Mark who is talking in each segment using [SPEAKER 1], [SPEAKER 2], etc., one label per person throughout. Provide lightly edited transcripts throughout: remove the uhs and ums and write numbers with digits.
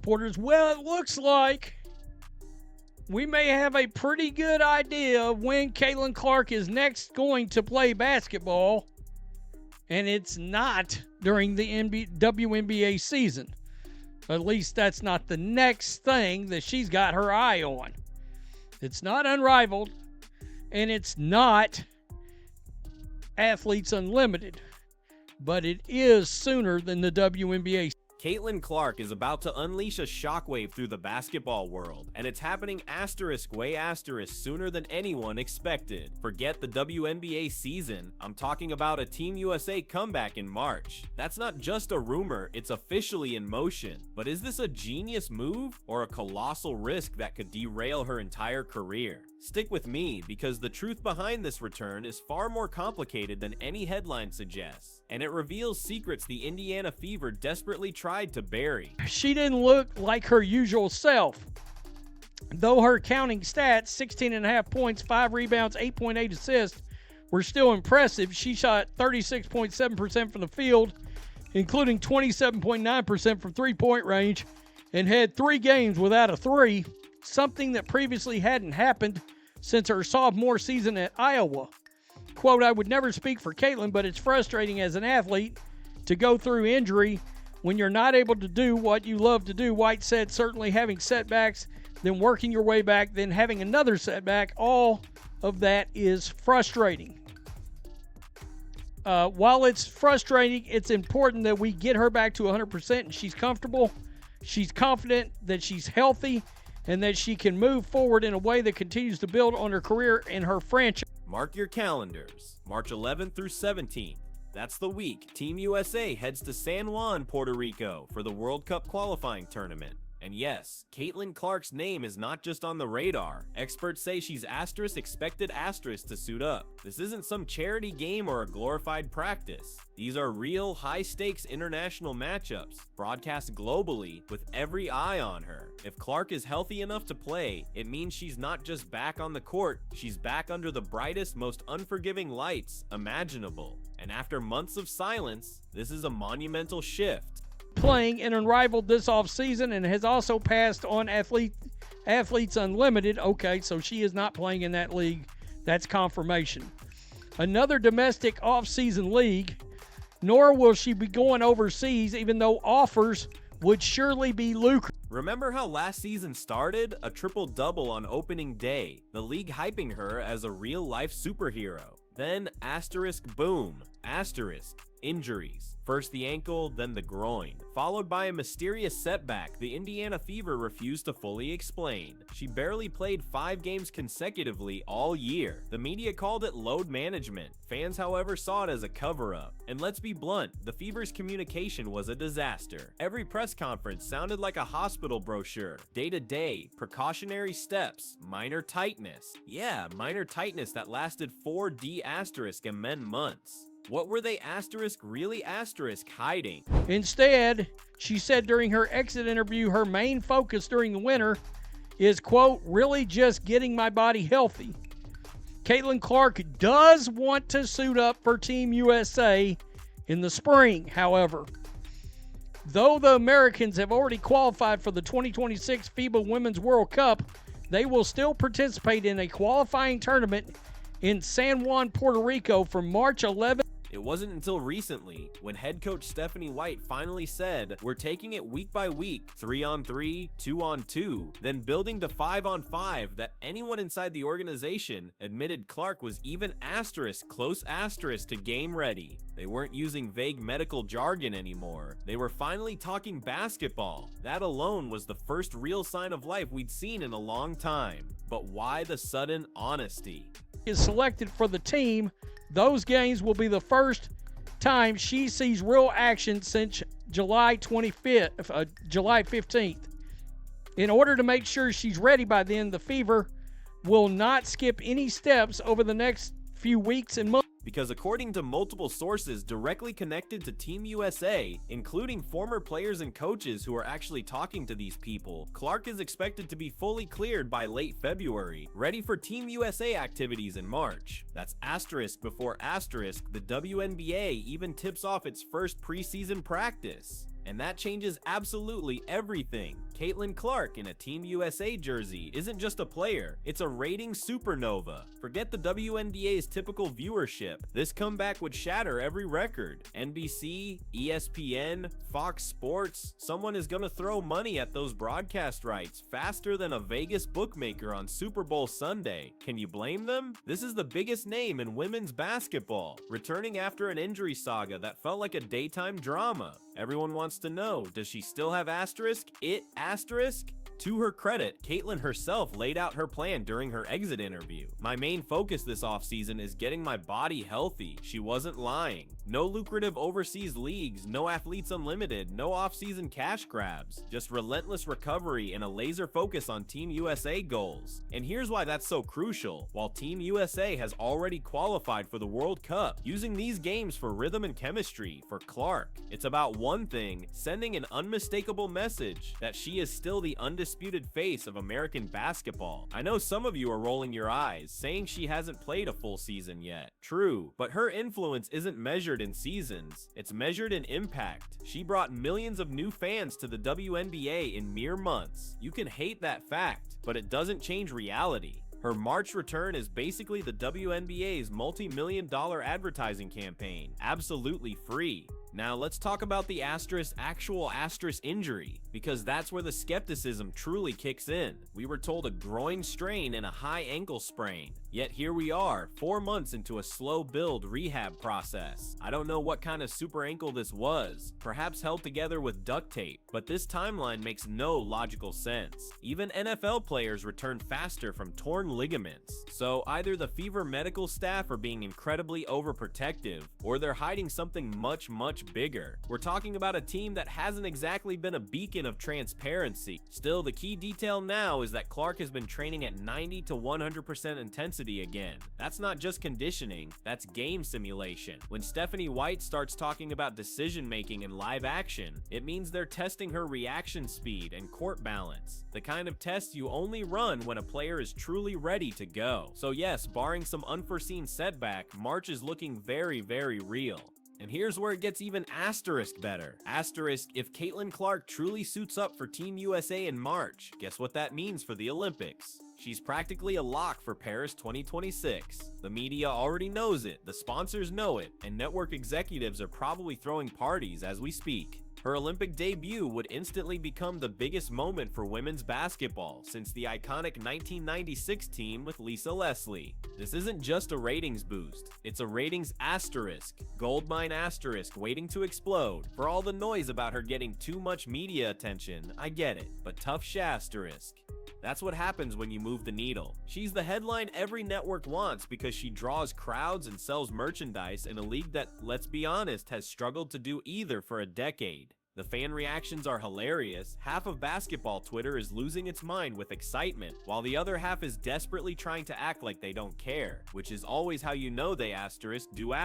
[SPEAKER 1] Reporters, well, it looks like we may have a pretty good idea of when Caitlin Clark is next going to play basketball, and it's not during the WNBA season. At least that's not the next thing that she's got her eye on. It's not Unrivaled, and it's not Athletes Unlimited, but it is sooner than the WNBA.
[SPEAKER 2] Caitlin Clark is about to unleash a shockwave through the basketball world, and it's happening way sooner than anyone expected. Forget the WNBA season, I'm talking about a Team USA comeback in March. That's not just a rumor, it's officially in motion. But is this a genius move or a colossal risk that could derail her entire career? Stick with me, because the truth behind this return is far more complicated than any headline suggests, and it reveals secrets the Indiana Fever desperately tried to bury.
[SPEAKER 1] She didn't look like her usual self. Though her counting stats, 16.5 points, 5 rebounds, 8.8 assists, were still impressive. She shot 36.7% from the field, including 27.9% from three-point range, and had 3 games without a three, something that previously hadn't happened since her sophomore season at Iowa. Quote, I would never speak for Caitlin, but it's frustrating as an athlete to go through injury when you're not able to do what you love to do. White said certainly having setbacks, then working your way back, then having another setback, all of that is frustrating. While it's frustrating, it's important that we get her back to 100% and she's comfortable, she's confident that she's healthy, and that she can move forward in a way that continues to build on her career and her franchise.
[SPEAKER 2] Mark your calendars, March 11th through 17th. That's the week Team USA heads to San Juan, Puerto Rico for the World Cup qualifying tournament. And yes, Caitlin Clark's name is not just on the radar. Experts say she's expected to suit up. This isn't some charity game or a glorified practice. These are real, high-stakes international matchups, broadcast globally with every eye on her. If Clark is healthy enough to play, it means she's not just back on the court, she's back under the brightest, most unforgiving lights imaginable. And after months of silence, this is a monumental shift.
[SPEAKER 1] Playing in Unrivaled this offseason and has also passed on Athletes Unlimited. Okay, so she is not playing in that league. That's confirmation. Another domestic offseason league, nor will she be going overseas, even though offers would surely be lucrative.
[SPEAKER 2] Remember how last season started? A triple-double on opening day, the league hyping her as a real-life superhero. Then boom, injuries. First the ankle, then the groin, followed by a mysterious setback the Indiana Fever refused to fully explain. She barely played 5 games consecutively all year. The media called it load management. Fans, however, saw it as a cover-up. And let's be blunt, the Fever's communication was a disaster. Every press conference sounded like a hospital brochure. Day-to-day, precautionary steps, minor tightness. Yeah, minor tightness that lasted 4 D** and men months. What were they really hiding?
[SPEAKER 1] Instead, she said during her exit interview, her main focus during the winter is, quote, really just getting my body healthy. Caitlin Clark does want to suit up for Team USA in the spring, however. Though the Americans have already qualified for the 2026 FIBA Women's World Cup, they will still participate in a qualifying tournament in San Juan, Puerto Rico from March 11th.
[SPEAKER 2] It wasn't until recently when head coach Stephanie White finally said, we're taking it week by week, 3-on-3, 2-on-2, then building to 5-on-5, that anyone inside the organization admitted Clark was even close to game ready. They weren't using vague medical jargon anymore. They were finally talking basketball. That alone was the first real sign of life we'd seen in a long time. But why the sudden honesty?
[SPEAKER 1] Is selected for the team. Those games will be the first time she sees real action since July 15th. In order to make sure she's ready by then, the Fever will not skip any steps over the next few weeks and months.
[SPEAKER 2] Because according to multiple sources directly connected to Team USA, including former players and coaches who are actually talking to these people, Clark is expected to be fully cleared by late February, ready for Team USA activities in March. That's before the WNBA even tips off its first preseason practice. And that changes absolutely everything. Caitlin Clark in a Team USA jersey isn't just a player, it's a rating supernova. Forget the WNBA's typical viewership. This comeback would shatter every record. NBC, ESPN, Fox Sports, someone is gonna throw money at those broadcast rights faster than a Vegas bookmaker on Super Bowl Sunday. Can you blame them? This is the biggest name in women's basketball, returning after an injury saga that felt like a daytime drama. Everyone wants to know, does she still have asterisk? To her credit, Caitlin herself laid out her plan during her exit interview. My main focus this offseason is getting my body healthy. She wasn't lying. No lucrative overseas leagues, no athletes unlimited, no offseason cash grabs. Just relentless recovery and a laser focus on Team USA goals. And here's why that's so crucial. While Team USA has already qualified for the World Cup, using these games for rhythm and chemistry for Clark, it's about one thing, sending an unmistakable message that she is still the undisputed face of American basketball. I know some of you are rolling your eyes, saying she hasn't played a full season yet. True, but her influence isn't measured in seasons, it's measured in impact. She brought millions of new fans to the WNBA in mere months. You can hate that fact, but it doesn't change reality. Her March return is basically the WNBA's multi-million-dollar advertising campaign, absolutely free. Now let's talk about the actual asterisk injury, because that's where the skepticism truly kicks in. We were told a groin strain and a high ankle sprain, yet here we are, 4 months into a slow build rehab process. I don't know what kind of super ankle this was, perhaps held together with duct tape, but this timeline makes no logical sense. Even NFL players return faster from torn ligaments, so either the Fever medical staff are being incredibly overprotective, or they're hiding something much bigger. We're talking about a team that hasn't exactly been a beacon of transparency. Still, the key detail now is that Clark has been training at 90 to 100% intensity again. That's not just conditioning, that's game simulation. When Stephanie White starts talking about decision making in live action, it means they're testing her reaction speed and court balance, the kind of test you only run when a player is truly ready to go. So yes, barring some unforeseen setback, March is looking very real. And here's where it gets even asterisk better. Asterisk, if Caitlin Clark truly suits up for Team USA in March, guess what that means for the Olympics? She's practically a lock for Paris 2026. The media already knows it, the sponsors know it, and network executives are probably throwing parties as we speak. Her Olympic debut would instantly become the biggest moment for women's basketball since the iconic 1996 team with Lisa Leslie. This isn't just a ratings boost, it's a ratings asterisk, goldmine asterisk waiting to explode. For all the noise about her getting too much media attention, I get it, but tough asterisk. That's what happens when you move the needle. She's the headline every network wants because she draws crowds and sells merchandise in a league that, let's be honest, has struggled to do either for a decade. The fan reactions are hilarious. Half of basketball Twitter is losing its mind with excitement, while the other half is desperately trying to act like they don't care, which is always how you know they do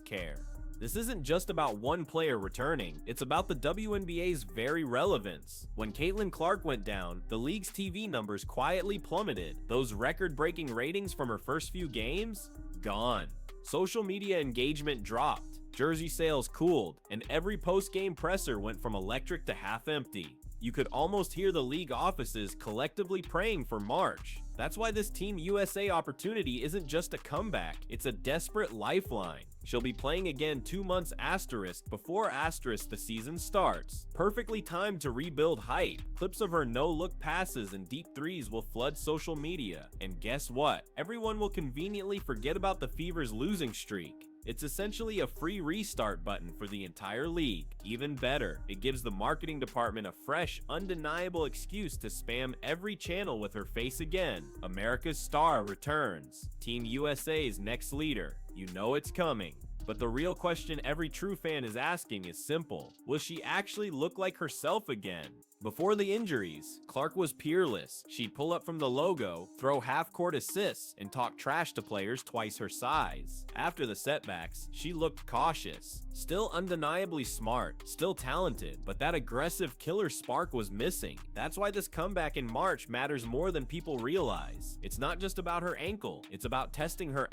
[SPEAKER 2] care. This isn't just about one player returning, it's about the WNBA's very relevance. When Caitlin Clark went down, the league's TV numbers quietly plummeted. Those record-breaking ratings from her first few games? Gone. Social media engagement dropped, jersey sales cooled, and every post-game presser went from electric to half empty. You could almost hear the league offices collectively praying for March. That's why this Team USA opportunity isn't just a comeback, it's a desperate lifeline. She'll be playing again 2 months asterisk before asterisk the season starts. Perfectly timed to rebuild hype. Clips of her no-look passes and deep threes will flood social media. And guess what? Everyone will conveniently forget about the Fever's losing streak. It's essentially a free restart button for the entire league. Even better, it gives the marketing department a fresh, undeniable excuse to spam every channel with her face again. America's star returns. Team USA's next leader. You know it's coming. But the real question every true fan is asking is simple. Will she actually look like herself again? Before the injuries, Clark was peerless. She'd pull up from the logo, throw half-court assists, and talk trash to players twice her size. After the setbacks, she looked cautious. Still undeniably smart, still talented, but that aggressive killer spark was missing. That's why this comeback in March matters more than people realize. It's not just about her ankle, it's about testing her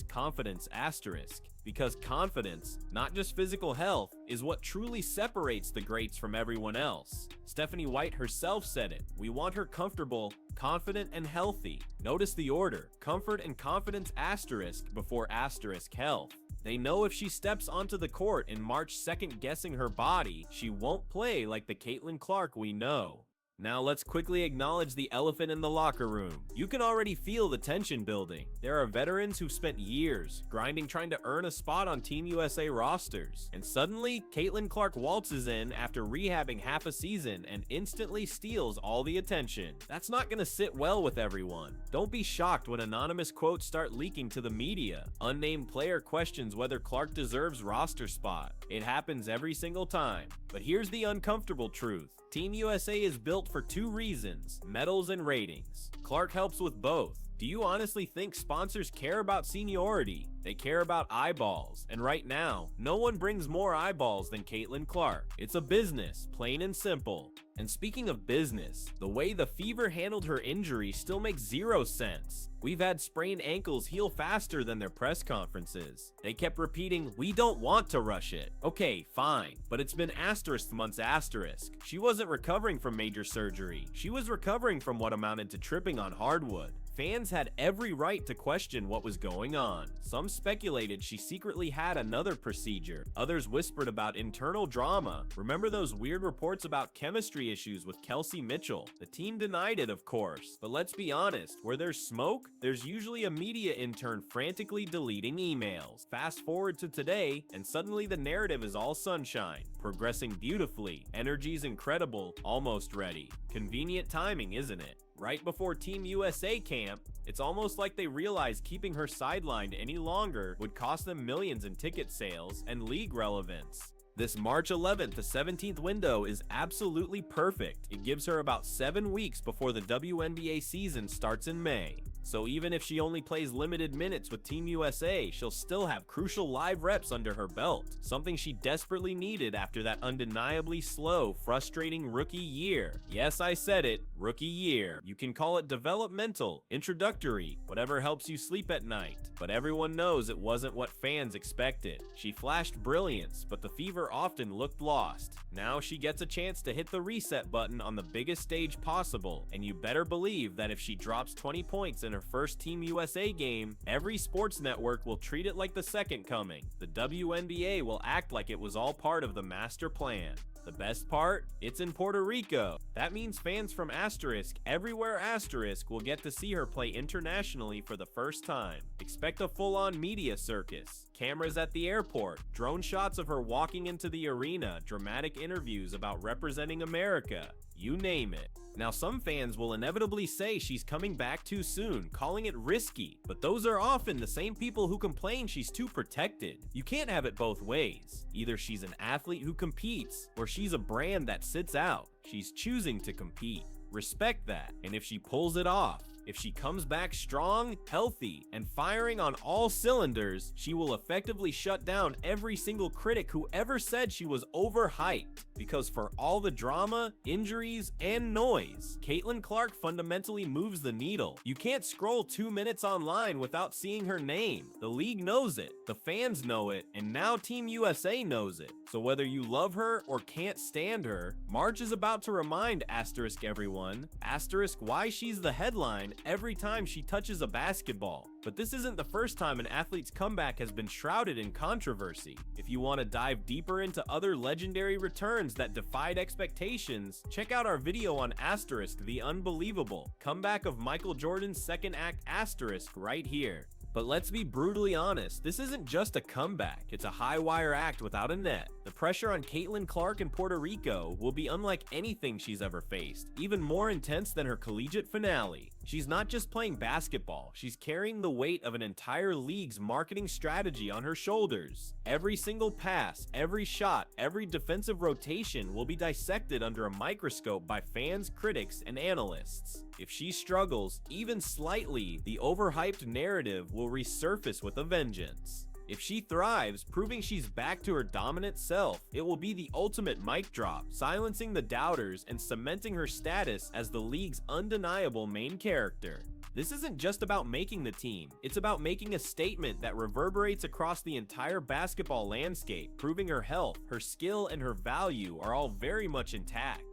[SPEAKER 2] confidence asterisk. Because confidence, not just physical health, is what truly separates the greats from everyone else. Stephanie White herself said it. We want her comfortable, confident, and healthy. Notice the order: comfort and confidence asterisk before asterisk health. They know if she steps onto the court in March second-guessing her body, she won't play like the Caitlin Clark we know. Now let's quickly acknowledge the elephant in the locker room. You can already feel the tension building. There are veterans who've spent years grinding trying to earn a spot on Team USA rosters. And suddenly, Caitlin Clark waltzes in after rehabbing half a season and instantly steals all the attention. That's not gonna sit well with everyone. Don't be shocked when anonymous quotes start leaking to the media. Unnamed player questions whether Clark deserves roster spot. It happens every single time. But here's the uncomfortable truth. Team USA is built for two reasons: medals and ratings. Clark helps with both. Do you honestly think sponsors care about seniority? They care about eyeballs, and right now, no one brings more eyeballs than Caitlin Clark. It's a business, plain and simple. And speaking of business, the way the Fever handled her injury still makes zero sense. We've had sprained ankles heal faster than their press conferences. They kept repeating, "We don't want to rush it." Okay, fine, but it's been asterisk months asterisk. She wasn't recovering from major surgery. She was recovering from what amounted to tripping on hardwood. Fans had every right to question what was going on. Some speculated she secretly had another procedure. Others whispered about internal drama. Remember those weird reports about chemistry issues with Kelsey Mitchell? The team denied it, of course. But let's be honest, where there's smoke, there's usually a media intern frantically deleting emails. Fast forward to today, and suddenly the narrative is all sunshine, progressing beautifully. Energy's incredible, almost ready. Convenient timing, isn't it? Right before Team USA camp, it's almost like they realized keeping her sidelined any longer would cost them millions in ticket sales and league relevance. This March 11th to 17th window is absolutely perfect. It gives her about 7 weeks before the WNBA season starts in May. So even if she only plays limited minutes with Team USA, she'll still have crucial live reps under her belt, something she desperately needed after that undeniably slow, frustrating rookie year. Yes, I said it, rookie year. You can call it developmental, introductory, whatever helps you sleep at night. But everyone knows it wasn't what fans expected. She flashed brilliance, but the Fever often looked lost. Now she gets a chance to hit the reset button on the biggest stage possible, and you better believe that if she drops 20 points in her first Team USA game, every sports network will treat it like the second coming. The WNBA will act like it was all part of the master plan. The best part? It's in Puerto Rico. That means fans from asterisk everywhere asterisk will get to see her play internationally for the first time. Expect a full-on media circus. Cameras at the airport, drone shots of her walking into the arena, dramatic interviews about representing America. You name it. Now some fans will inevitably say she's coming back too soon, calling it risky, but those are often the same people who complain she's too protected. You can't have it both ways. Either she's an athlete who competes, or she's a brand that sits out. She's choosing to compete. Respect that, and if she pulls it off, if she comes back strong, healthy, and firing on all cylinders, she will effectively shut down every single critic who ever said she was overhyped. Because for all the drama, injuries, and noise, Caitlin Clark fundamentally moves the needle. You can't scroll 2 minutes online without seeing her name. The league knows it, the fans know it, and now Team USA knows it. So whether you love her or can't stand her, March is about to remind asterisk everyone, asterisk why she's the headline every time she touches a basketball. But this isn't the first time an athlete's comeback has been shrouded in controversy. If you want to dive deeper into other legendary returns that defied expectations, check out our video on asterisk the unbelievable comeback of Michael Jordan's second act asterisk right here. But let's be brutally honest, this isn't just a comeback, it's a high wire act without a net. The pressure on Caitlin Clark in Puerto Rico will be unlike anything she's ever faced, even more intense than her collegiate finale. She's not just playing basketball, she's carrying the weight of an entire league's marketing strategy on her shoulders. Every single pass, every shot, every defensive rotation will be dissected under a microscope by fans, critics, and analysts. If she struggles, even slightly, the overhyped narrative will resurface with a vengeance. If she thrives, proving she's back to her dominant self, it will be the ultimate mic drop, silencing the doubters and cementing her status as the league's undeniable main character. This isn't just about making the team, it's about making a statement that reverberates across the entire basketball landscape, proving her health, her skill, and her value are all very much intact.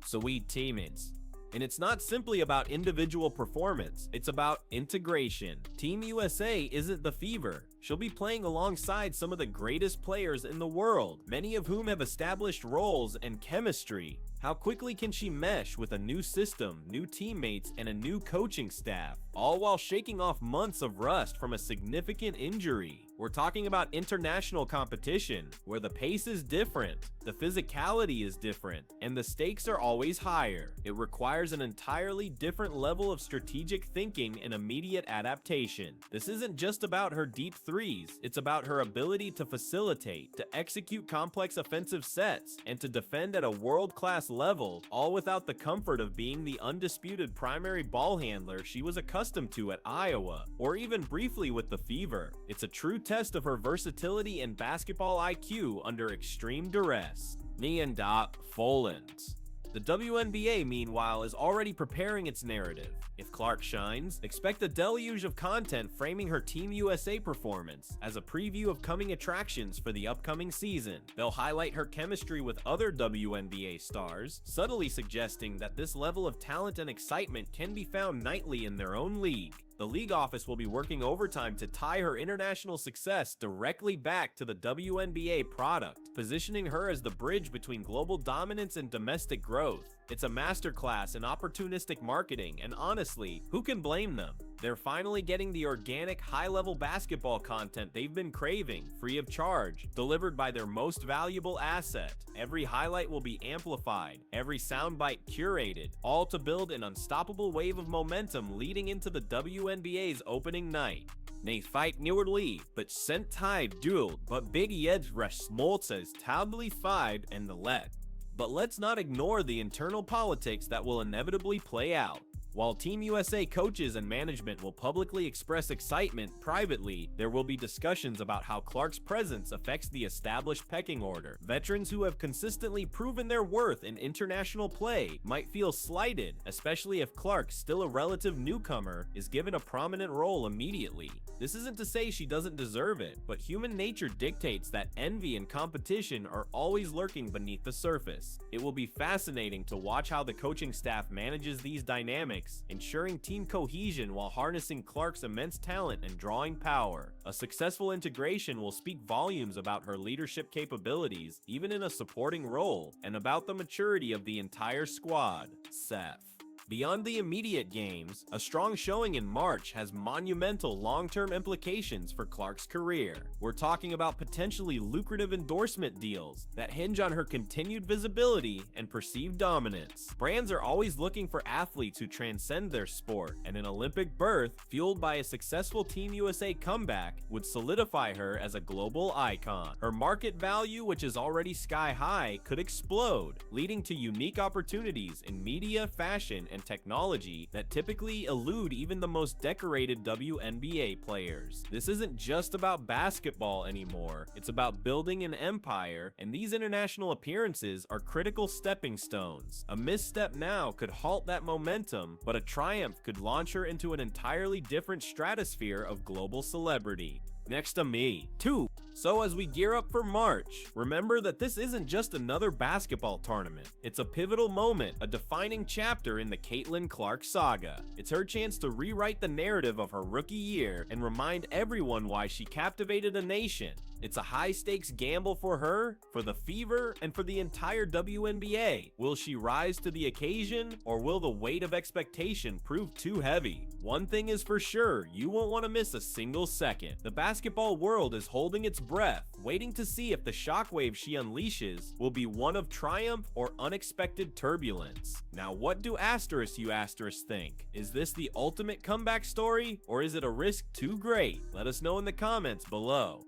[SPEAKER 2] Sweet teammates. And it's not simply about individual performance, it's about integration. Team USA isn't the Fever. She'll be playing alongside some of the greatest players in the world, many of whom have established roles and chemistry. How quickly can she mesh with a new system, new teammates, and a new coaching staff, all while shaking off months of rust from a significant injury? We're talking about international competition, where the pace is different, the physicality is different, and the stakes are always higher. It requires an entirely different level of strategic thinking and immediate adaptation. This isn't just about her deep threes, it's about her ability to facilitate, to execute complex offensive sets, and to defend at a world-class level, all without the comfort of being the undisputed primary ball handler she was accustomed to at Iowa, or even briefly with the Fever. It's a true test of her versatility and basketball IQ under extreme duress. Neendop Folens. The WNBA, meanwhile, is already preparing its narrative. If Clark shines, expect a deluge of content framing her Team USA performance as a preview of coming attractions for the upcoming season. They'll highlight her chemistry with other WNBA stars, subtly suggesting that this level of talent and excitement can be found nightly in their own league. The league office will be working overtime to tie her international success directly back to the WNBA product, positioning her as the bridge between global dominance and domestic growth. It's a masterclass in opportunistic marketing, and honestly, who can blame them? They're finally getting the organic, high-level basketball content they've been craving, free of charge, delivered by their most valuable asset. Every highlight will be amplified, every soundbite curated, all to build an unstoppable wave of momentum leading into the WNBA's opening night. They fight nearly, but sent tide dueled, but Big Edge rush smolts as towdly fied and the let. But let's not ignore the internal politics that will inevitably play out. While Team USA coaches and management will publicly express excitement privately, there will be discussions about how Clark's presence affects the established pecking order. Veterans who have consistently proven their worth in international play might feel slighted, especially if Clark, still a relative newcomer, is given a prominent role immediately. This isn't to say she doesn't deserve it, but human nature dictates that envy and competition are always lurking beneath the surface. It will be fascinating to watch how the coaching staff manages these dynamics, ensuring team cohesion while harnessing Clark's immense talent and drawing power. A successful integration will speak volumes about her leadership capabilities, even in a supporting role, and about the maturity of the entire squad. Seth. Beyond the immediate games, a strong showing in March has monumental long-term implications for Clark's career. We're talking about potentially lucrative endorsement deals that hinge on her continued visibility and perceived dominance. Brands are always looking for athletes who transcend their sport, and an Olympic berth, fueled by a successful Team USA comeback, would solidify her as a global icon. Her market value, which is already sky high, could explode, leading to unique opportunities in media, fashion, and technology that typically elude even the most decorated WNBA players. This isn't just about basketball anymore, it's about building an empire, and these international appearances are critical stepping stones. A misstep now could halt that momentum, but a triumph could launch her into an entirely different stratosphere of global celebrity. Next to me. 2. So as we gear up for March, remember that this isn't just another basketball tournament. It's a pivotal moment, a defining chapter in the Caitlin Clark saga. It's her chance to rewrite the narrative of her rookie year and remind everyone why she captivated a nation. It's a high-stakes gamble for her, for the Fever, and for the entire WNBA. Will she rise to the occasion, or will the weight of expectation prove too heavy? One thing is for sure, you won't want to miss a single second. The basketball world is holding its breath, waiting to see if the shockwave she unleashes will be one of triumph or unexpected turbulence. Now, what do you asterisk think? Is this the ultimate comeback story, or is it a risk too great? Let us know in the comments below.